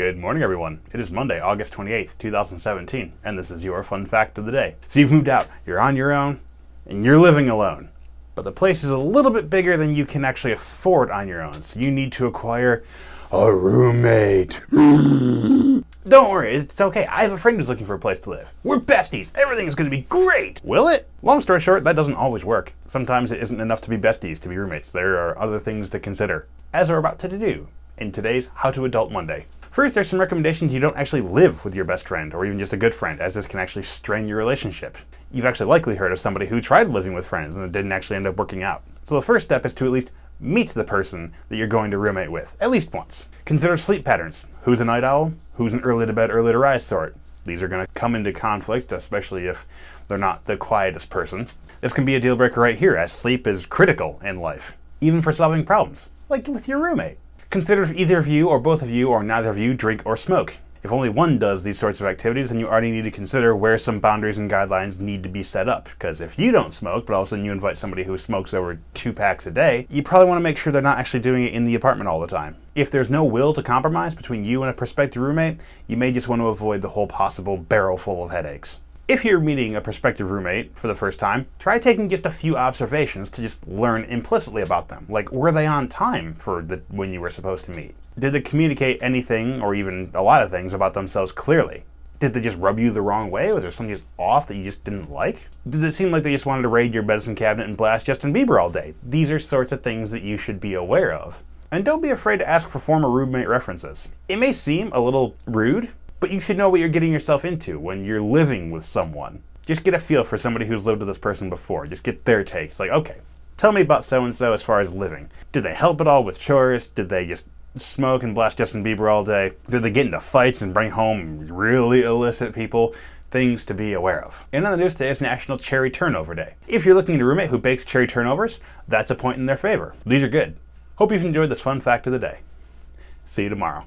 Good morning, everyone. It is Monday, August 28th, 2017, and this is your fun fact of the day. So you've moved out, you're on your own, and you're living alone. But the place is a little bit bigger than you can actually afford on your own, so you need to acquire a roommate. Don't worry, it's okay. I have a friend who's looking for a place to live. We're besties. Everything is going to be great. Will it? Long story short, that doesn't always work. Sometimes it isn't enough to be besties, to be roommates. There are other things to consider, as we're about to do in today's How to Adult Monday. First, there's some recommendations you don't actually live with your best friend, or even just a good friend, as this can actually strain your relationship. You've actually likely heard of somebody who tried living with friends and it didn't actually end up working out. So the first step is to at least meet the person that you're going to roommate with, at least once. Consider sleep patterns. Who's a night owl? Who's an early to bed, early to rise sort? These are going to come into conflict, especially if they're not the quietest person. This can be a deal breaker right here, as sleep is critical in life, even for solving problems, like with your roommate. Consider if either of you, or both of you, or neither of you drink or smoke. If only one does these sorts of activities, then you already need to consider where some boundaries and guidelines need to be set up. Because if you don't smoke, but all of a sudden you invite somebody who smokes over 2 packs a day, you probably want to make sure they're not actually doing it in the apartment all the time. If there's no will to compromise between you and a prospective roommate, you may just want to avoid the whole possible barrel full of headaches. If you're meeting a prospective roommate for the first time, try taking just a few observations to just learn implicitly about them. Like, were they on time for when you were supposed to meet? Did they communicate anything, or even a lot of things, about themselves clearly? Did they just rub you the wrong way? Was there something just off that you just didn't like? Did it seem like they just wanted to raid your medicine cabinet and blast Justin Bieber all day? These are sorts of things that you should be aware of. And don't be afraid to ask for former roommate references. It may seem a little rude, but you should know what you're getting yourself into when you're living with someone. Just get a feel for somebody who's lived with this person before. Just get their takes. Like, okay, tell me about so-and-so as far as living. Did they help at all with chores? Did they just smoke and blast Justin Bieber all day? Did they get into fights and bring home really illicit people? Things to be aware of. And on the news today is National Cherry Turnover Day. If you're looking at a roommate who bakes cherry turnovers, that's a point in their favor. These are good. Hope you've enjoyed this fun fact of the day. See you tomorrow.